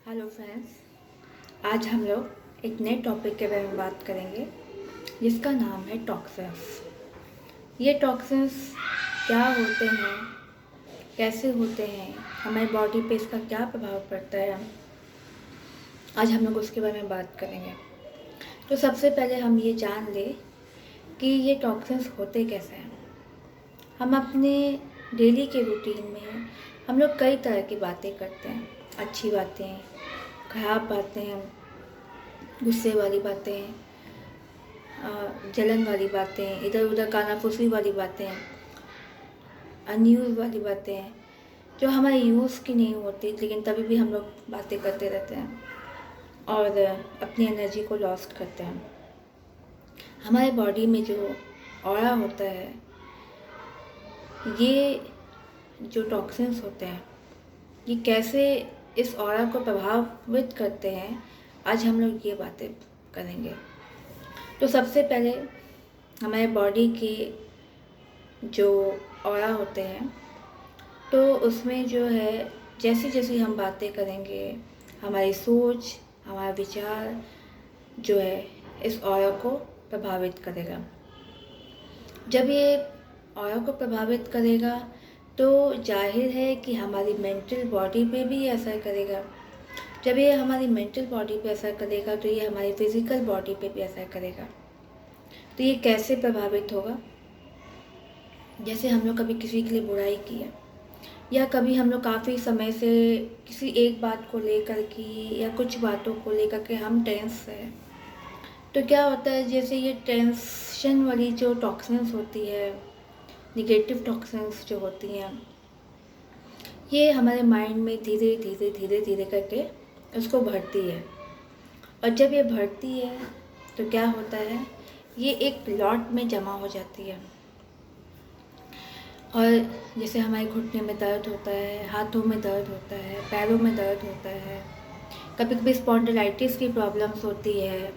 Hello friends, आज हम लोग एक नए टॉपिक के बारे में बात करेंगे जिसका नाम है टॉक्सिन्स। ये टॉक्सिन्स क्या होते हैं, कैसे होते हैं, हमारी बॉडी पे इसका क्या प्रभाव पड़ता है, आज हम लोग उसके बारे में बात करेंगे। तो सबसे पहले हम ये जान लें कि ये टॉक्सिन्स होते कैसे हैं। हम अपने डेली के रूटीन में हम लोग कई तरह की बातें करते हैं, अच्छी बातें, खराब बातें, गुस्से वाली बातें, जलन वाली बातें, इधर उधर कानाफूसी वाली बातें, अनयूज़ वाली बातें जो हमारे यूज़ की नहीं होती, लेकिन तभी भी हम लोग बातें करते रहते हैं और अपनी एनर्जी को लॉस्ट करते हैं। हमारे बॉडी में जो ऑरा होता है, ये जो टॉक्सिन्स होते हैं, ये कैसे इस ऑरा को प्रभावित करते हैं, आज हम लोग ये बातें करेंगे। तो सबसे पहले हमारे बॉडी के जो ऑरा होते हैं, तो उसमें जो है जैसी जैसी हम बातें करेंगे, हमारी सोच, हमारा विचार जो है इस ऑरा को प्रभावित करेगा। जब ये ऑरा को प्रभावित करेगा तो जाहिर है कि हमारी मेंटल बॉडी पे भी असर करेगा। जब ये हमारी मेंटल बॉडी पे असर करेगा तो ये हमारी फिज़िकल बॉडी पे भी असर करेगा। तो ये कैसे प्रभावित होगा? जैसे हम लोग कभी किसी के लिए बुराई की है, या कभी हम लोग काफ़ी समय से किसी एक बात को लेकर की या कुछ बातों को लेकर के हम टेंस हैं, तो क्या होता है, जैसे ये टेंशन वाली जो टॉक्सिन्स होती है, निगेटिव टॉक्सिन्स जो होती हैं, ये हमारे माइंड में धीरे धीरे धीरे धीरे करके उसको भरती है। और जब ये भरती है तो क्या होता है, ये एक लॉट में जमा हो जाती है। और जैसे हमारे घुटने में दर्द होता है, हाथों में दर्द होता है, पैरों में दर्द होता है, कभी कभी स्पॉन्डिलाइटिस की प्रॉब्लम्स होती है,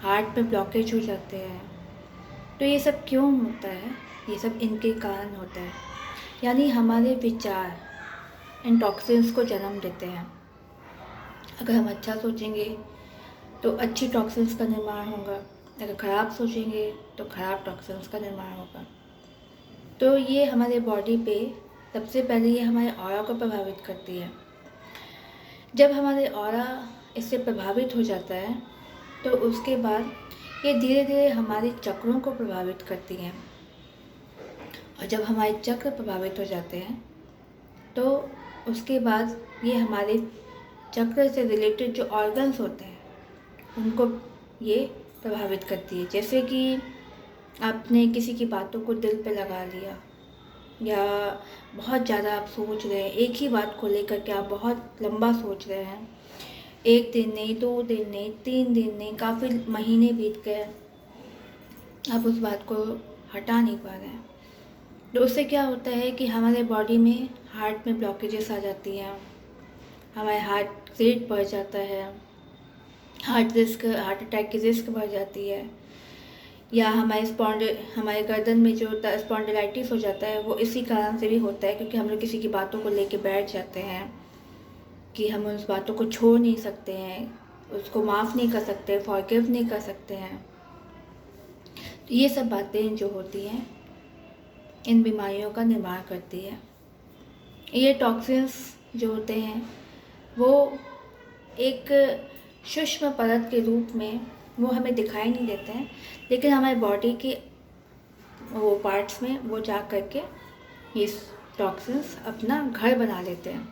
हार्ट में ब्लॉकेज हो जाते हैं। तो ये सब क्यों होता है? ये सब इनके कारण होता है। यानी हमारे विचार इन टॉक्सिन्स को जन्म देते हैं। अगर हम अच्छा सोचेंगे तो अच्छी टॉक्सिन्स का निर्माण होगा, अगर ख़राब सोचेंगे तो ख़राब टॉक्सिन्स का निर्माण होगा। तो ये हमारे बॉडी पे सबसे पहले ये हमारे ऑरा को प्रभावित करती है। जब हमारे ऑरा इससे प्रभावित हो जाता है तो उसके बाद ये धीरे धीरे हमारे चक्रों को प्रभावित करती हैं। और जब हमारे चक्र प्रभावित हो जाते हैं तो उसके बाद ये हमारे चक्र से रिलेटेड जो ऑर्गन्स होते हैं उनको ये प्रभावित करती है। जैसे कि आपने किसी की बातों को दिल पे लगा लिया, या बहुत ज़्यादा आप सोच रहे हैं, एक ही बात को लेकर के आप बहुत लंबा सोच रहे हैं, एक दिन नहीं, 2 दिन नहीं, 3 दिन नहीं, काफ़ी महीने बीत गए, आप उस बात को हटा नहीं पा रहे हैं। तो उससे क्या होता है कि हमारे बॉडी में हार्ट में ब्लॉकेजेस आ जाती हैं, हमारे हार्ट रेट बढ़ जाता है, हार्ट अटैक की रिस्क बढ़ जाती है, या हमारे गर्दन में जो स्पॉन्डिलाइटिस हो जाता है वो इसी कारण से भी होता है, क्योंकि हम लोग किसी की बातों को लेके बैठ जाते हैं कि हम उस बातों को छोड़ नहीं सकते हैं, उसको माफ़ नहीं कर सकते, फॉरगिव नहीं कर सकते हैं। तो ये सब बातें जो होती हैं इन बीमारियों का निर्माण करती है। ये टॉक्सिन्स जो होते हैं वो एक सूक्ष्म परत के रूप में वो हमें दिखाई नहीं देते हैं, लेकिन हमारे बॉडी के वो पार्ट्स में वो जा कर के ये टॉक्सिन्स अपना घर बना लेते हैं।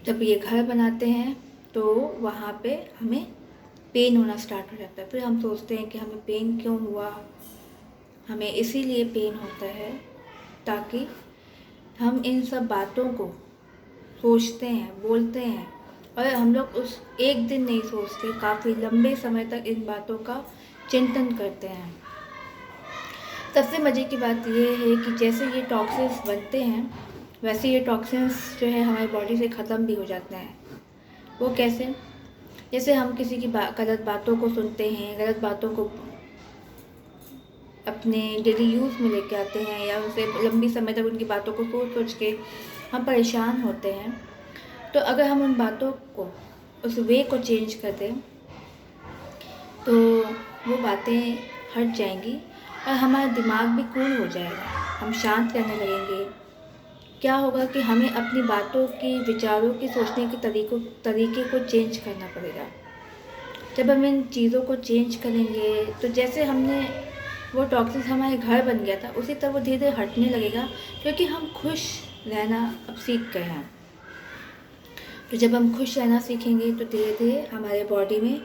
जब ये घर बनाते हैं तो वहाँ पे हमें पेन होना स्टार्ट हो जाता है। फिर हम सोचते हैं कि हमें पेन क्यों हुआ, हमें इसीलिए पेन होता है ताकि हम इन सब बातों को सोचते हैं, बोलते हैं, और हम लोग उस एक दिन नहीं सोचते, काफ़ी लंबे समय तक इन बातों का चिंतन करते हैं। सबसे मज़े की बात यह है कि जैसे ये टॉक्सिन्स बनते हैं वैसे ये टॉक्सिन्स जो है हमारी बॉडी से ख़त्म भी हो जाते हैं। वो कैसे? जैसे हम किसी की गलत बातों को सुनते हैं, गलत बातों को अपने डेली यूज़ में लेके आते हैं, या उनसे लंबी समय तक उनकी बातों को सोच सोच के हम परेशान होते हैं, तो अगर हम उन बातों को, उस वे को चेंज कर दें तो वो बातें हट जाएंगी और हमारा दिमाग भी कूल हो जाएगा, हम शांत रहने लगेंगे। क्या होगा कि हमें अपनी बातों की, विचारों की, सोचने के तरीके को चेंज करना पड़ेगा। जब हम इन चीज़ों को चेंज करेंगे तो जैसे हमने वो टॉक्सिस हमारे घर बन गया था, उसी तरह वो धीरे धीरे हटने लगेगा, क्योंकि हम खुश रहना अब सीख गए हैं। तो जब हम खुश रहना सीखेंगे तो धीरे धीरे हमारे बॉडी में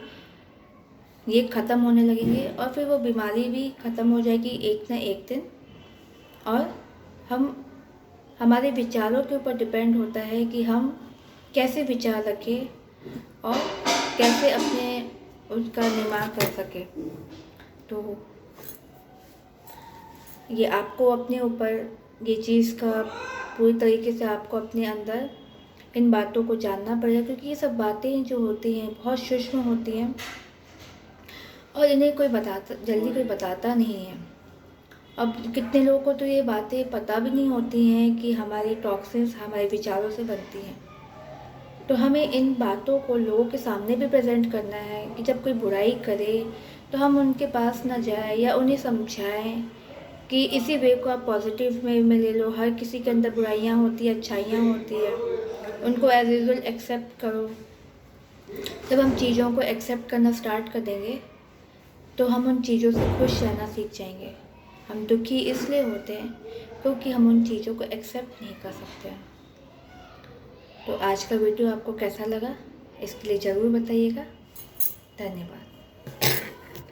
ये ख़त्म होने लगेंगे और फिर वो बीमारी भी ख़त्म हो जाएगी एक ना एक दिन। और हमारे विचारों के ऊपर डिपेंड होता है कि हम कैसे विचार रखें और कैसे अपने उसका निर्माण कर सकें। तो ये आपको अपने ऊपर ये चीज़ का पूरी तरीके से आपको अपने अंदर इन बातों को जानना पड़ेगा, क्योंकि ये सब बातें जो होती हैं बहुत सूक्ष्म होती हैं और इन्हें जल्दी कोई बताता नहीं है। अब कितने लोगों को तो ये बातें पता भी नहीं होती हैं कि हमारी टॉक्सिन्स हमारे विचारों से बनती हैं। तो हमें इन बातों को लोगों के सामने भी प्रेजेंट करना है कि जब कोई बुराई करे तो हम उनके पास ना जाएं या उन्हें समझाएं कि इसी वे को आप पॉजिटिव वे में ले लो। हर किसी के अंदर बुराइयां होती है, अच्छाइयां होती है, उनको एज यूजुअल एक्सेप्ट करो। जब हम चीज़ों को एक्सेप्ट करना स्टार्ट कर देंगे तो हम उन चीज़ों से खुश रहना सीख जाएंगे। हम दुखी इसलिए होते हैं क्योंकि हम उन चीज़ों को एक्सेप्ट नहीं कर सकते हैं। तो आज का वीडियो आपको कैसा लगा इसके लिए ज़रूर बताइएगा। धन्यवाद।